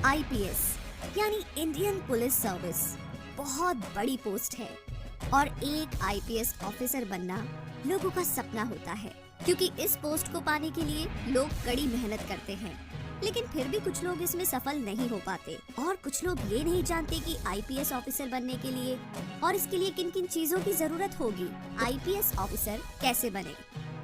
IPS यानी Indian police service बहुत बड़ी पोस्ट है और एक आईपीएस ऑफिसर बनना लोगों का सपना होता है, क्योंकि इस पोस्ट को पाने के लिए लोग कड़ी मेहनत करते हैं। लेकिन फिर भी कुछ लोग इसमें सफल नहीं हो पाते और कुछ लोग ये नहीं जानते कि आईपीएस ऑफिसर बनने के लिए और इसके लिए किन किन चीजों की जरूरत होगी। आईपीएस ऑफिसर कैसे बने,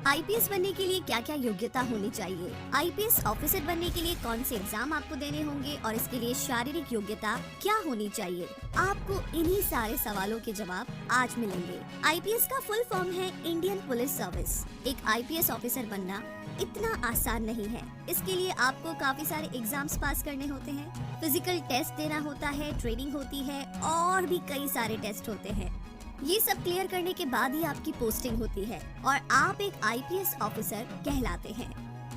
आईपीएस बनने के लिए क्या क्या योग्यता होनी चाहिए, आईपीएस ऑफिसर बनने के लिए कौन से एग्जाम आपको देने होंगे और इसके लिए शारीरिक योग्यता क्या होनी चाहिए, आपको इन्हीं सारे सवालों के जवाब आज मिलेंगे। आईपीएस का फुल फॉर्म है इंडियन पुलिस सर्विस। एक आईपीएस ऑफिसर बनना इतना आसान नहीं है। इसके लिए आपको काफी सारे एग्जाम्स पास करने होते हैं, फिजिकल टेस्ट देना होता है, ट्रेनिंग होती है और भी कई सारे टेस्ट होते हैं। ये सब क्लियर करने के बाद ही आपकी पोस्टिंग होती है और आप एक आईपीएस ऑफिसर कहलाते हैं।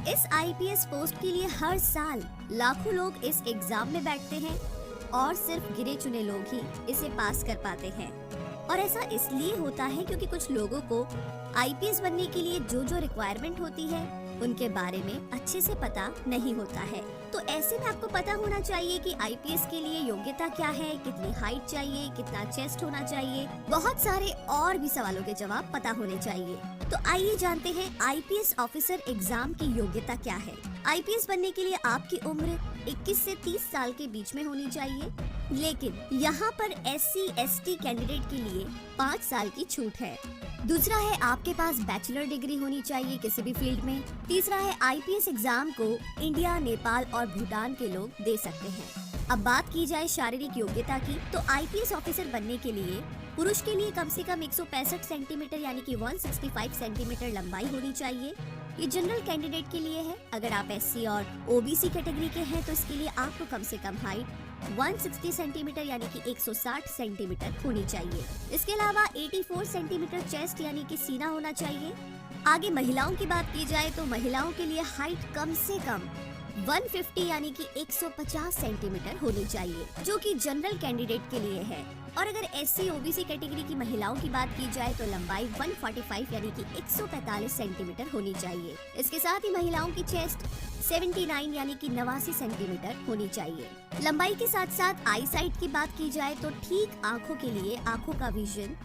इस आईपीएस पोस्ट के लिए हर साल लाखों लोग इस एग्जाम में बैठते हैं और सिर्फ गिने चुने लोग ही इसे पास कर पाते हैं। और ऐसा इसलिए होता है क्योंकि कुछ लोगों को आईपीएस बनने के लिए जो जो रिक्वायरमेंट होती है उनके बारे में अच्छे से पता नहीं होता है। तो ऐसे में आपको पता होना चाहिए कि आईपीएस के लिए योग्यता क्या है, कितनी हाइट चाहिए, कितना चेस्ट होना चाहिए, बहुत सारे और भी सवालों के जवाब पता होने चाहिए। तो आइए जानते हैं आईपीएस ऑफिसर एग्जाम की योग्यता क्या है। आईपीएस बनने के लिए आपकी उम्र 21 से 30 साल के बीच में होनी चाहिए, लेकिन यहाँ पर SC/ST कैंडिडेट के लिए 5 साल की छूट है। दूसरा है आपके पास बैचलर डिग्री होनी चाहिए किसी भी फील्ड में। तीसरा है आईपीएस एग्जाम को इंडिया, नेपाल और भूटान के लोग दे सकते हैं। अब बात की जाए शारीरिक योग्यता की, तो आईपीएस ऑफिसर बनने के लिए पुरुष के लिए कम से कम 165 सेंटीमीटर यानी कि 165 सेंटीमीटर लंबाई होनी चाहिए। ये जनरल कैंडिडेट के लिए है। अगर आप SC और OBC कैटेगरी के हैं तो इसके लिए आपको कम से कम हाइट 160 सेंटीमीटर यानी कि 160 सेंटीमीटर होनी चाहिए। इसके अलावा 84 सेंटीमीटर चेस्ट यानी कि सीना होना चाहिए। आगे महिलाओं की बात की जाए तो महिलाओं के लिए हाइट कम से कम 150 यानी कि 150 सेंटीमीटर होनी चाहिए, जो कि जनरल कैंडिडेट के लिए है। और अगर SC/OBC कैटेगरी की महिलाओं की बात की जाए तो लंबाई 145 यानी कि 145 सेंटीमीटर होनी चाहिए। इसके साथ ही महिलाओं की चेस्ट 79 यानी कि 89 सेंटीमीटर होनी चाहिए। लंबाई के साथ साथ आई साइट की बात की जाए तो ठीक आँखों के लिए आँखों का विजन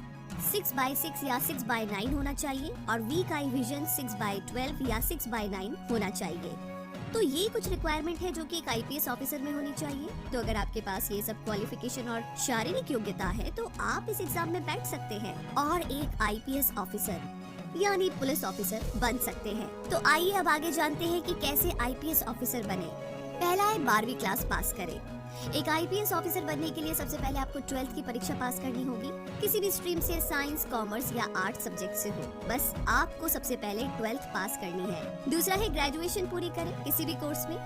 6/6 या 6/9 होना चाहिए और वीक आई विजन 6/12 या 6/9 होना चाहिए। तो ये कुछ रिक्वायरमेंट है जो कि एक आईपीएस ऑफिसर में होनी चाहिए। तो अगर आपके पास ये सब क्वालिफिकेशन और शारीरिक योग्यता है तो आप इस एग्जाम में बैठ सकते हैं और एक आईपीएस ऑफिसर यानी पुलिस ऑफिसर बन सकते हैं। तो आइए अब आगे जानते हैं कि कैसे आईपीएस ऑफिसर बने। पहला है 12वीं क्लास पास करें। एक आईपीएस ऑफिसर बनने के लिए सबसे पहले आपको 12th की परीक्षा पास करनी होगी। किसी भी स्ट्रीम से, साइंस, कॉमर्स या आर्ट सब्जेक्ट से हो, बस आपको सबसे पहले 12th पास करनी है। दूसरा है ग्रेजुएशन पूरी करें किसी भी कोर्स में।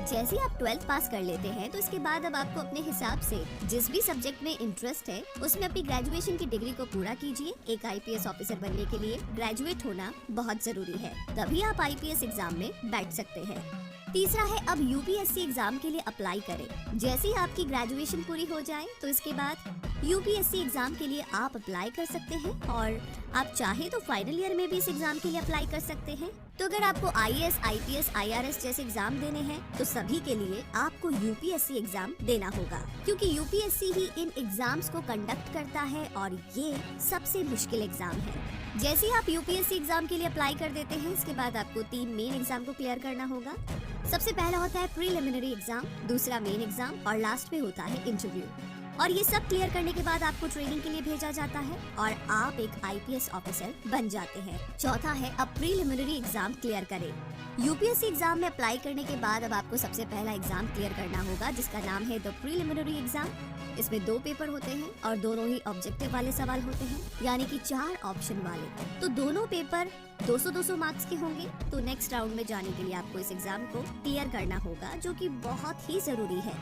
जैसे आप 12th पास कर लेते हैं तो इसके बाद अब आपको अपने हिसाब से जिस भी सब्जेक्ट में इंटरेस्ट है उसमें अपनी ग्रेजुएशन की डिग्री को पूरा कीजिए। एक आईपीएस ऑफिसर बनने के लिए ग्रेजुएट होना बहुत जरूरी है, तभी आप आईपीएस एग्जाम में बैठ सकते हैं। तीसरा है अब यूपीएससी एग्जाम के लिए अप्लाई करें। जैसे ही आपकी ग्रेजुएशन पूरी हो जाए तो इसके बाद यूपीएससी एग्जाम के लिए आप अप्लाई कर सकते हैं और आप चाहे तो फाइनल ईयर में भी इस एग्जाम के लिए अप्लाई कर सकते हैं। तो अगर आपको IAS, IPS, IRS जैसे एग्जाम देने हैं तो सभी के लिए आपको यूपीएससी एग्जाम देना होगा, क्योंकि यूपीएससी ही इन एग्जाम्स को कंडक्ट करता है और ये सबसे मुश्किल एग्जाम है। जैसे ही आप यूपीएससी एग्जाम के लिए अप्लाई कर देते हैं इसके बाद आपको 3 मेन एग्जाम को क्लियर करना होगा। सबसे पहला होता है प्रीलिमिनरी एग्जाम, दूसरा मेन एग्जाम और लास्ट में होता है इंटरव्यू। और ये सब क्लियर करने के बाद आपको ट्रेनिंग के लिए भेजा जाता है और आप एक आईपीएस ऑफिसर बन जाते हैं। चौथा है अब प्रीलिमिनरी एग्जाम क्लियर करें। यूपीएससी एग्जाम में अप्लाई करने के बाद अब आपको सबसे पहला एग्जाम क्लियर करना होगा जिसका नाम है द प्रीलिमिनरी एग्जाम। इसमें 2 पेपर होते हैं और दोनों ही ऑब्जेक्टिव वाले सवाल होते हैं, यानी कि 4 ऑप्शन वाले। तो दोनों पेपर 200-200 मार्क्स के होंगे। तो नेक्स्ट राउंड में जाने के लिए आपको इस एग्जाम को क्लियर करना होगा, जो कि बहुत ही जरूरी है।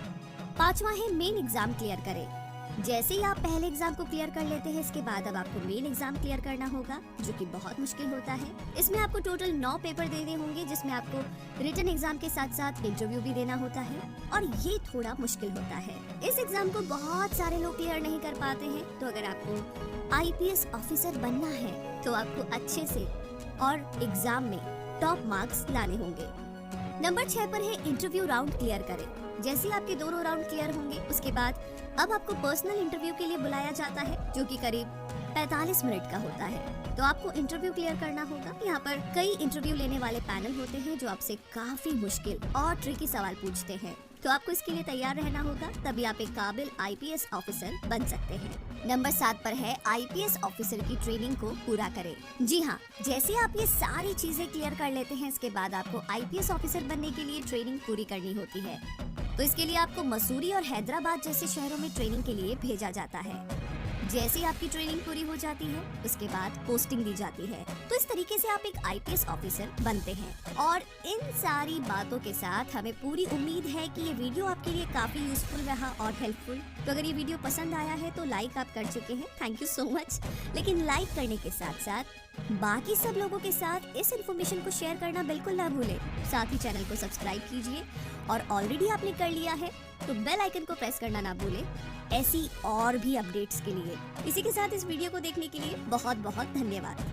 पांचवा है मेन एग्जाम क्लियर करें। जैसे ही आप पहले एग्जाम को क्लियर कर लेते हैं इसके बाद अब आपको मेन एग्जाम क्लियर करना होगा, जो कि बहुत मुश्किल होता है। इसमें आपको टोटल 9 पेपर देने होंगे, जिसमें आपको रिटन एग्जाम के साथ साथ इंटरव्यू भी देना होता है और ये थोड़ा मुश्किल होता है। इस एग्जाम को बहुत सारे लोग क्लियर नहीं कर पाते हैं। तो अगर आपको आईपीएस ऑफिसर बनना है तो आपको अच्छे से और एग्जाम में टॉप मार्क्स लाने होंगे। नंबर 6 पर है इंटरव्यू राउंड क्लियर करें। जैसे ही आपके दोनों राउंड क्लियर होंगे उसके बाद अब आपको पर्सनल इंटरव्यू के लिए बुलाया जाता है, जो कि करीब 45 मिनट का होता है। तो आपको इंटरव्यू क्लियर करना होगा। यहाँ पर कई इंटरव्यू लेने वाले पैनल होते हैं जो आपसे काफी मुश्किल और ट्रिकी सवाल पूछते हैं, तो आपको इसके लिए तैयार रहना होगा, तभी आप एक काबिल आईपीएस ऑफिसर बन सकते हैं। नंबर 7 पर है आईपीएस ऑफिसर की ट्रेनिंग को पूरा करें। जी हाँ, जैसे आप ये सारी चीजें क्लियर कर लेते हैं, इसके बाद आपको आईपीएस ऑफिसर बनने के लिए ट्रेनिंग पूरी करनी होती है। तो इसके लिए आपको मसूरी और हैदराबाद जैसे शहरों में ट्रेनिंग के लिए भेजा जाता है। जैसे ही आपकी ट्रेनिंग पूरी हो जाती है उसके बाद पोस्टिंग दी जाती है। तो इस तरीके से आप एक आईपीएस ऑफिसर बनते हैं। और इन सारी बातों के साथ हमें पूरी उम्मीद है कि ये वीडियो आपके लिए काफी यूजफुल रहा और हेल्पफुल। तो अगर ये वीडियो पसंद आया है तो लाइक आप कर चुके हैं, थैंक यू सो मच। लेकिन लाइक करने के साथ साथ बाकी सब लोगों के साथ इस इन्फॉर्मेशन को शेयर करना बिल्कुल ना भूलें। साथ ही चैनल को सब्सक्राइब कीजिए और ऑलरेडी आपने कर लिया है तो बेल आइकन को प्रेस करना ना भूलें ऐसी और भी अपडेट्स के लिए। इसी के साथ इस वीडियो को देखने के लिए बहुत बहुत धन्यवाद।